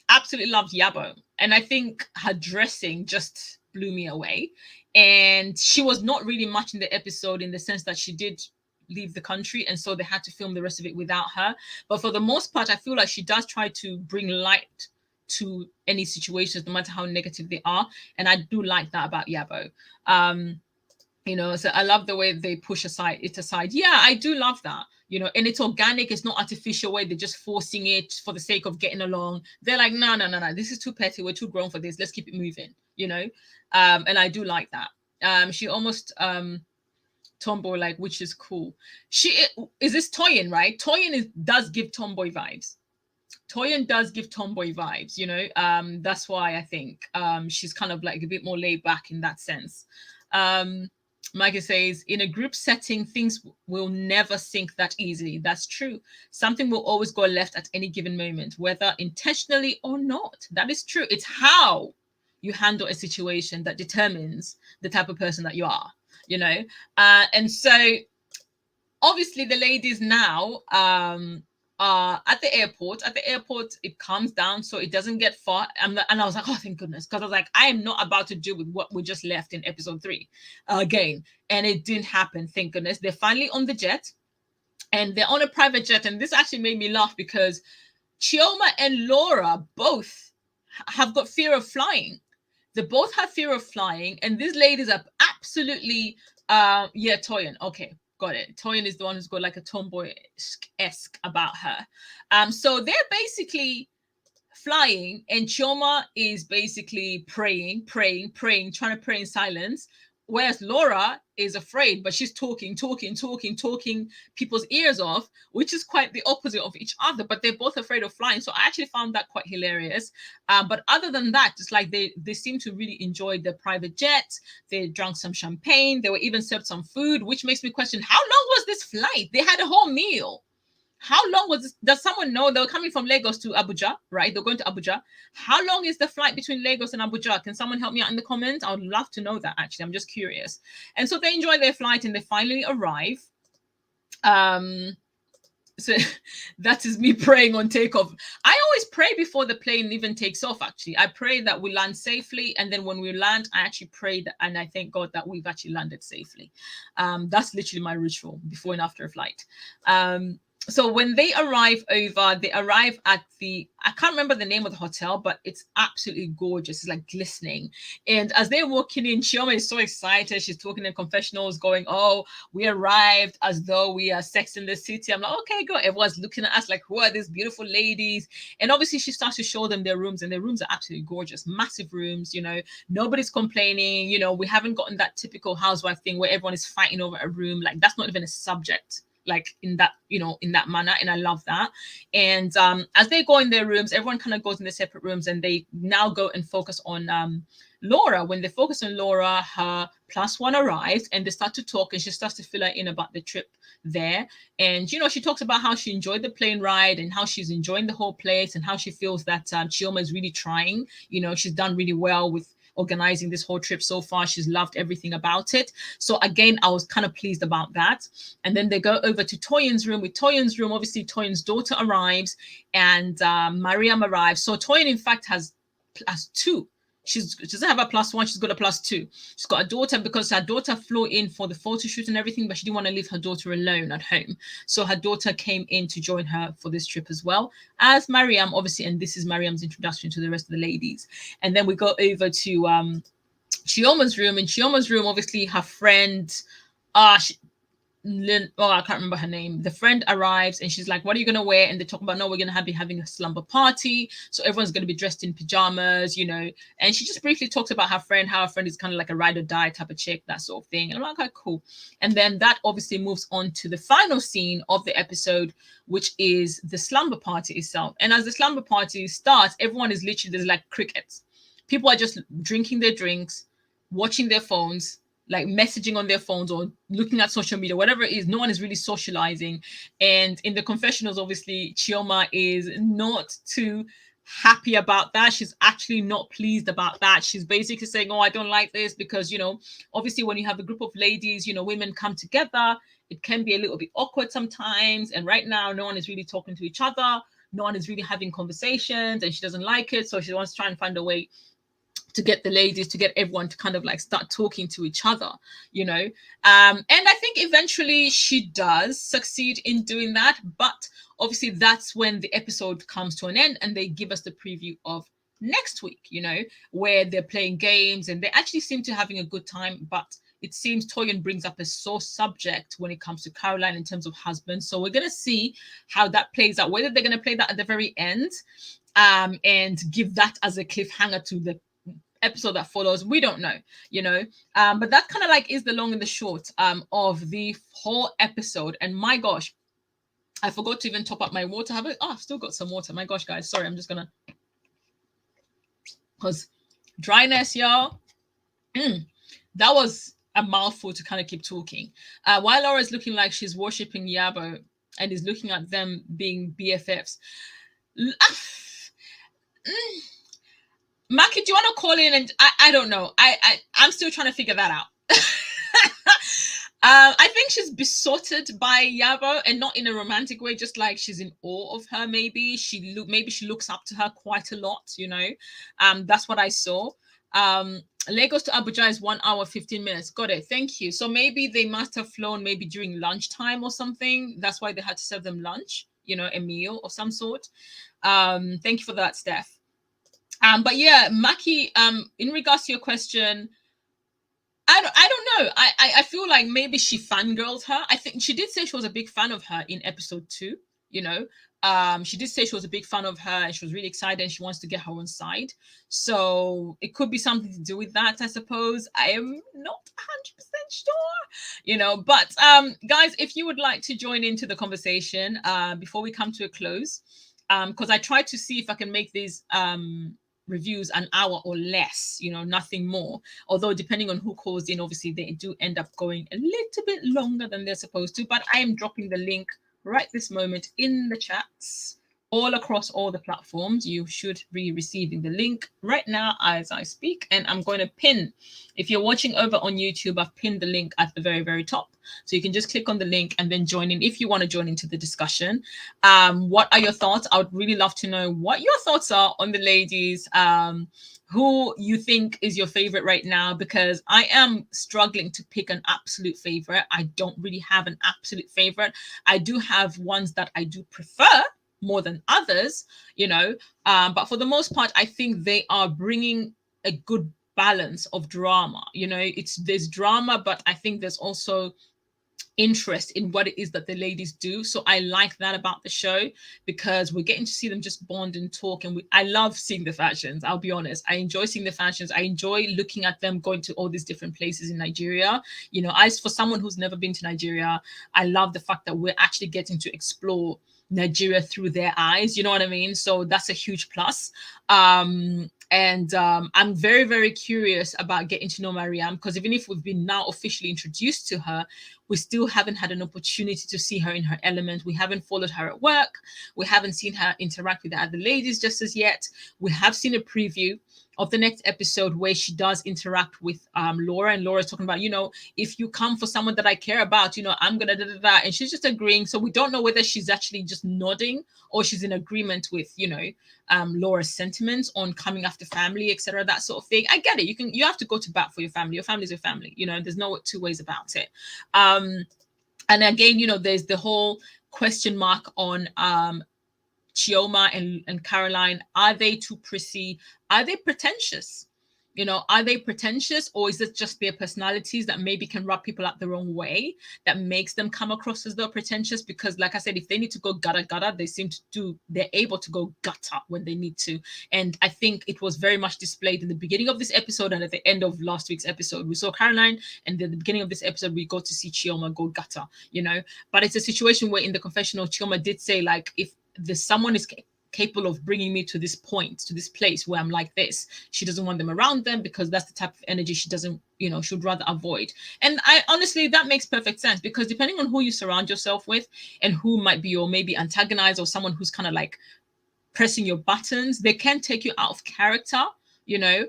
absolutely loved Iyabo, and I think her dressing just blew me away. And she was not really much in the episode, in the sense that she did leave the country, and so they had to film the rest of it without her. But for the most part, I feel like she does try to bring light to any situations, no matter how negative they are, and I do like that about Iyabo. So I love the way they push it aside. Yeah, I do love that. And it's organic. It's not artificial way they're just forcing it for the sake of getting along. They're like, no. This is too petty. We're too grown for this. Let's keep it moving, and I do like that. She almost tomboy like, which is cool. Is this Toyin, right? Toyin does give tomboy vibes. Toyin does give tomboy vibes, that's why I think she's kind of like a bit more laid back in that sense. Maggie says, in a group setting, things will never sink that easily. That's true. Something will always go left at any given moment, whether intentionally or not. That is true. It's how you handle a situation that determines the type of person that you are, and so obviously the ladies now at the airport. It comes down so it doesn't get far. And I was like, oh, thank goodness, because I was like, I am not about to deal with what we just left in episode 3 again. And it didn't happen, thank goodness. They're finally on the jet, and they're on a private jet. And this actually made me laugh, because Chioma and Laura both have got fear of flying. They both have fear of flying, and these ladies are absolutely Toyin. Okay, got it. Toyin is the one who's got like a tomboy-esque about her. So they're basically flying, and Chioma is basically praying, trying to pray in silence, Whereas Laura is afraid, but she's talking people's ears off, which is quite the opposite of each other. But they're both afraid of flying. So I actually found that quite hilarious. But other than that, it's like they seem to really enjoy the private jet. They drank some champagne. They were even served some food, which makes me question, how long was this flight? They had a whole meal. How long was this? Does someone know? They were coming from Lagos to Abuja, right? They're going to Abuja. How long is the flight between Lagos and Abuja? Can someone help me out in the comments? I would love to know that, actually. I'm just curious. And so they enjoy their flight and they finally arrive. So that is me praying on takeoff. I always pray before the plane even takes off, actually. I pray that we land safely. And then when we land, I actually pray that, and I thank God that we've actually landed safely. That's literally my ritual before and after a flight. So when they arrive at I can't remember the name of the hotel, but it's absolutely gorgeous. It's like glistening. And as they're walking in, Chioma is so excited. She's talking in confessionals going, oh, we arrived as though we are Sex in the City. I'm like, okay, go. Everyone's looking at us like, who are these beautiful ladies? And obviously she starts to show them their rooms, and their rooms are absolutely gorgeous. Massive rooms, nobody's complaining. We haven't gotten that typical housewife thing where everyone is fighting over a room. Like, that's not even a subject, like in that manner. And I love that. And as they go in their rooms, everyone kind of goes in their separate rooms, and they now go and focus on Laura. When they focus on Laura, her plus one arrives, and they start to talk, and she starts to fill her in about the trip there. And she talks about how she enjoyed the plane ride and how she's enjoying the whole place, and how she feels that Chioma is really trying. She's done really well with organizing this whole trip so far. She's loved everything about it. So again, I was kind of pleased about that. And then they go over to Toyin's room. With Toyin's room, obviously Toyin's daughter arrives, and Mariam arrives. So Toyin, in fact, has two. She doesn't have a plus one, she's got a plus two. She's got a daughter, because her daughter flew in for the photo shoot and everything, but she didn't want to leave her daughter alone at home. So her daughter came in to join her for this trip as well as Mariam, obviously. And this is Mariam's introduction to the rest of the ladies. And then we go over to Chioma's room. In Chioma's room, obviously her friend, I can't remember her name. The friend arrives, and she's like, what are you going to wear? And they talk about, no, we're going to be having a slumber party. So everyone's going to be dressed in pajamas, And she just briefly talks about her friend, how her friend is kind of like a ride or die type of chick, that sort of thing. And I'm like, okay, cool. And then that obviously moves on to the final scene of the episode, which is the slumber party itself. And as the slumber party starts, everyone is literally, there's like crickets. People are just drinking their drinks, watching their phones, like messaging on their phones or looking at social media, whatever it is. No one is really socializing. And in the confessionals, obviously, Chioma is not too happy about that. She's actually not pleased about that. She's basically saying, oh, I don't like this because, obviously when you have a group of ladies, women come together, it can be a little bit awkward sometimes. And right now, no one is really talking to each other. No one is really having conversations, and she doesn't like it. So she wants to try and find a way to get the ladies, to get everyone to kind of like start talking to each other, And I think eventually she does succeed in doing that. But obviously that's when the episode comes to an end, and they give us the preview of next week, where they're playing games, and they actually seem to having a good time. But it seems Toyin brings up a sore subject when it comes to Caroline in terms of husband. So we're going to see how that plays out, whether they're going to play that at the very end and give that as a cliffhanger to the episode that follows. We don't know, but that kind of like is the long and the short of the whole episode. And my gosh, I forgot to even top up my water. I've still got some water. My gosh, guys, sorry, I'm just gonna, because dryness, y'all. That was a mouthful to kind of keep talking while Laura's looking like she's worshiping Iyabo and is looking at them being BFFs. Maki, do you want to call in? And I don't know. I'm still trying to figure that out. I think she's besotted by Iyabo, and not in a romantic way, just like she's in awe of her. Maybe she looks up to her quite a lot, That's what I saw. Lagos to Abuja is 1 hour, 15 minutes. Got it. Thank you. So maybe they must have flown maybe during lunchtime or something. That's why they had to serve them lunch, a meal of some sort. Thank you for that, Steph. But yeah, Maki, in regards to your question, I don't know. I feel like maybe she fangirled her. I think she did say she was a big fan of her in episode 2, you know. She did say she was a big fan of her and she was really excited and she wants to get her own side. So it could be something to do with that, I suppose. I am not 100% sure, you know. But guys, if you would like to join into the conversation before we come to a close, because I try to see if I can make these reviews an hour or less, you know, nothing more. Although depending on who calls in, obviously they do end up going a little bit longer than they're supposed to. But I am dropping the link right this moment in the chats all across all the platforms. You should be receiving the link right now as I speak. And I'm going to pin, if you're watching over on YouTube, I've pinned the link at the very, very top. So you can just click on the link and then join in if you want to join into the discussion. What are your thoughts? I would really love to know what your thoughts are on the ladies, who you think is your favorite right now, because I am struggling to pick an absolute favorite. I don't really have an absolute favorite. I do have ones that I do prefer more than others, you know, but for the most part, I think they are bringing a good balance of drama. You know, there's drama, but I think there's also interest in what it is that the ladies do. So I like that about the show, because we're getting to see them just bond and talk. And I love seeing the fashions. I'll be honest. I enjoy seeing the fashions. I enjoy looking at them going to all these different places in Nigeria. You know, for someone who's never been to Nigeria, I love the fact that we're actually getting to explore Nigeria through their eyes. You know what I mean? So that's a huge plus. I'm very, very curious about getting to know Mariam, because even if we've been now officially introduced to her, we still haven't had an opportunity to see her in her element. We haven't followed her at work. We haven't seen her interact with the other ladies just as yet. We have seen a preview of the next episode where she does interact with Laura, and Laura's talking about, you know, if you come for someone that I care about, you know, I'm gonna da, and she's just agreeing. So we don't know whether she's actually just nodding or she's in agreement with, you know, Laura's sentiments on coming after family, etc., that sort of thing. I get it. You have to go to bat for your family. Your family's your family, you know, there's no two ways about it. And again, you know, there's the whole question mark on Chioma and Caroline. Are they too prissy? Are they pretentious? You know, are they pretentious, or is it just their personalities that maybe can rub people up the wrong way that makes them come across as though pretentious? Because like I said, if they need to go gutta, they're able to go gutta when they need to. And I think it was very much displayed in the beginning of this episode and at the end of last week's episode. We saw Caroline, and at the beginning of this episode, we got to see Chioma go gutta, you know. But it's a situation where in the confessional, Chioma did say, like, if someone is capable of bringing me to this point, to this place where I'm like this, she doesn't want them around them, because that's the type of energy she doesn't, you know, should rather avoid. And I honestly, that makes perfect sense, because depending on who you surround yourself with and who might be your maybe antagonist or someone who's kind of like pressing your buttons, they can take you out of character, you know.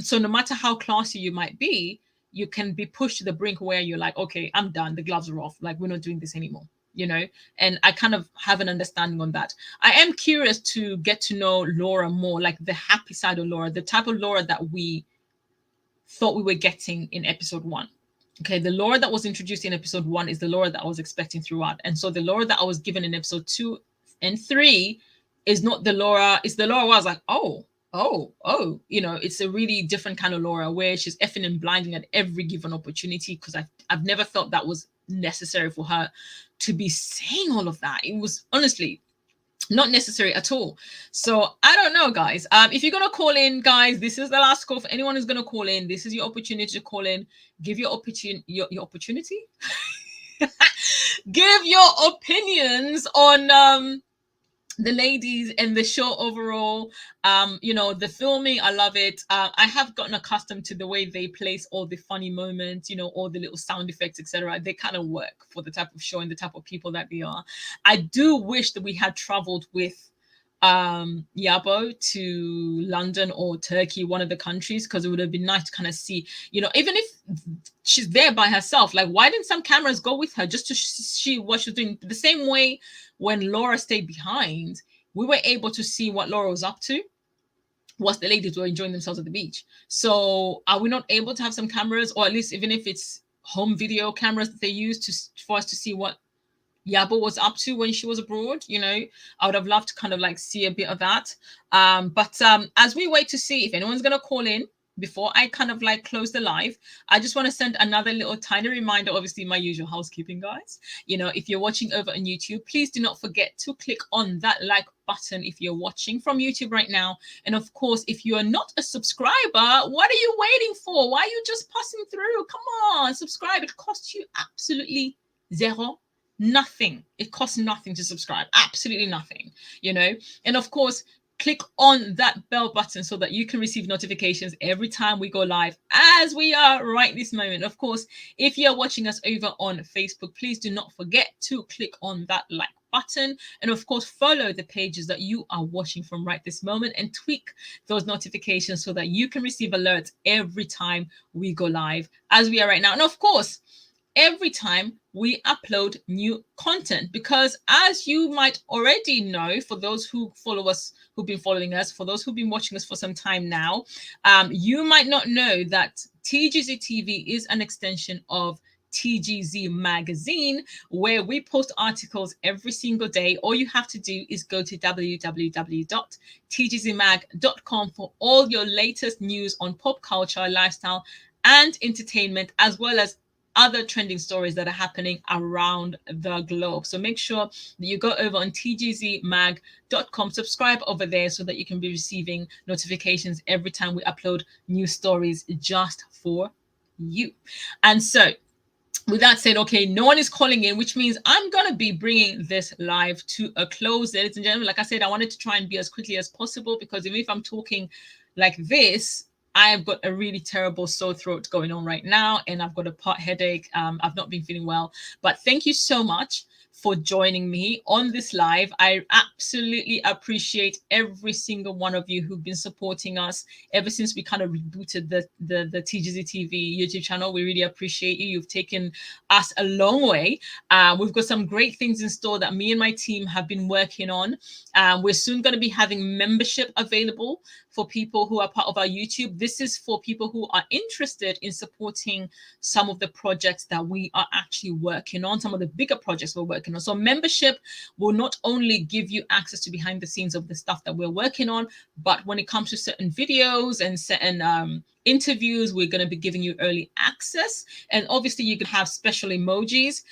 So no matter how classy you might be, you can be pushed to the brink where you're like, okay, I'm done, the gloves are off, like, we're not doing this anymore, you know. And I kind of have an understanding on that. I am curious to get to know Laura more, like the happy side of Laura, the type of Laura that we thought we were getting in episode 1. Okay, the Laura that was introduced in episode 1 is the Laura that I was expecting throughout. And so the Laura that I was given in episode 2 and 3 is not the Laura, it's the Laura where I was like, oh, you know, it's a really different kind of Laura where she's effing and blinding at every given opportunity, because I've never felt that was necessary for her to be saying all of that. It was honestly not necessary at all. So I don't know, guys. If you're gonna call in, guys, this is the last call for anyone who's gonna call in. This is your opportunity to call in. Give your opportunity. Give your opinions on the ladies and the show overall. You know, the filming, I love it. I have gotten accustomed to the way they place all the funny moments, you know, all the little sound effects, etc. They kind of work for the type of show and the type of people that they are. I do wish that we had traveled with Iyabo to London or Turkey, one of the countries, because it would have been nice to kind of see, you know, even if she's there by herself, like, why didn't some cameras go with her just to see what she's doing? The same way when Laura stayed behind, we were able to see what Laura was up to whilst the ladies were enjoying themselves at the beach. So are we not able to have some cameras, or at least even if it's home video cameras that they use for us to see what Iyabo was up to when she was abroad? You know, I would have loved to kind of like see a bit of that. But as we wait to see if anyone's going to call in, before I kind of like close the live, I just want to send another little tiny reminder, obviously my usual housekeeping, guys. You know, if you're watching over on YouTube, please do not forget to click on that like button if you're watching from YouTube right now. And of course, if you are not a subscriber, what are you waiting for? Why are you just passing through? Come on, subscribe. It costs you absolutely zero. Nothing. It costs nothing to subscribe. Absolutely nothing, you know. And of course, click on that bell button so that you can receive notifications every time we go live, as we are right this moment. Of course, if you're watching us over on Facebook, please do not forget to click on that like button, and of course follow the pages that you are watching from right this moment, and tweak those notifications so that you can receive alerts every time we go live, as we are right now. And of course, every time we upload new content, because as you might already know, for those who follow us, who've been following us, for those who've been watching us for some time now, you might not know that TGZ TV is an extension of TGZ magazine, where we post articles every single day. All you have to do is go to www.tgzmag.com for all your latest news on pop culture, lifestyle, and entertainment, as well as other trending stories that are happening around the globe. So make sure that you go over on tgzmag.com, subscribe over there so that you can be receiving notifications every time we upload new stories just for you. And so with that said, okay, no one is calling in, which means I'm going to be bringing this live to a close. Ladies and gentlemen, like I said, I wanted to try and be as quickly as possible, because even if I'm talking like this, I've got a really terrible sore throat going on right now, and I've got a part headache. I've not been feeling well, but thank you so much for joining me on this live. I absolutely appreciate every single one of you who've been supporting us ever since we kind of rebooted the TGZ TV YouTube channel. We really appreciate you. You've taken us a long way. We've got some great things in store that me and my team have been working on. We're soon going to be having membership available for people who are part of our YouTube. This is for people who are interested in supporting some of the projects that we are actually working on, some of the bigger projects we're working on. So membership will not only give you access to behind the scenes of the stuff that we're working on, but when it comes to certain videos and certain interviews, we're going to be giving you early access. And obviously you can have special emojis,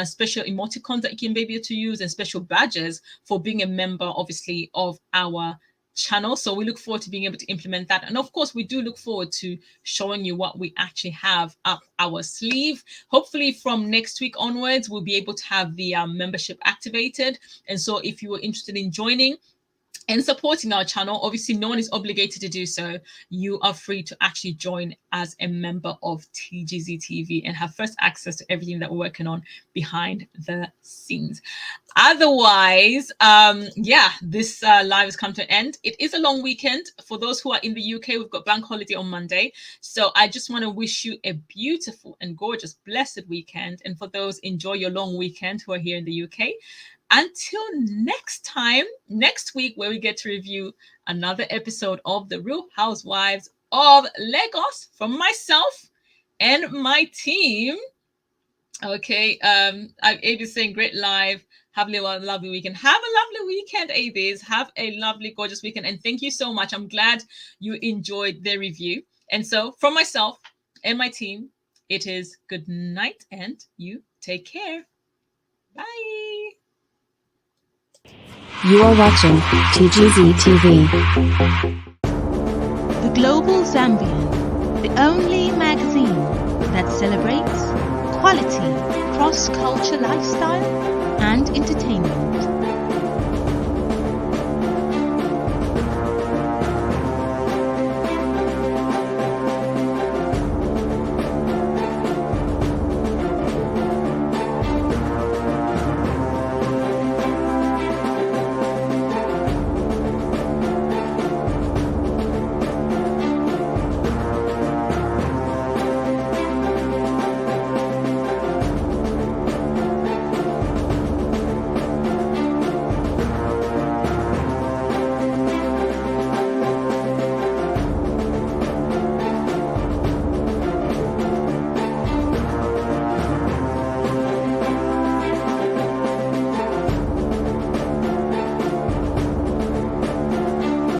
special emoticons that you can be able to use, and special badges for being a member, obviously, of our channel. So we look forward to being able to implement that. And of course, we do look forward to showing you what we actually have up our sleeve. Hopefully from next week onwards, we'll be able to have the membership activated. And so if you are interested in joining and supporting our channel, obviously no one is obligated to do so. You are free to actually join as a member of TGZ TV and have first access to everything that we're working on behind the scenes. Otherwise, this live has come to an end. It is a long weekend. For those who are in the UK, we've got bank holiday on Monday. So I just want to wish you a beautiful and gorgeous, blessed weekend. And for those, enjoy your long weekend who are here in the UK. Until next time, next week, where we get to review another episode of the Real Housewives of Lagos from myself and my team. Okay, Abe's saying great live. Have a lovely weekend. Have a lovely weekend, Abe's. Have a lovely, gorgeous weekend. And thank you so much. I'm glad you enjoyed the review. And so from myself and my team, it is good night and you take care. Bye. You are watching TGZ TV. The Global Zambian, the only magazine that celebrates quality, cross-culture lifestyle and entertainment.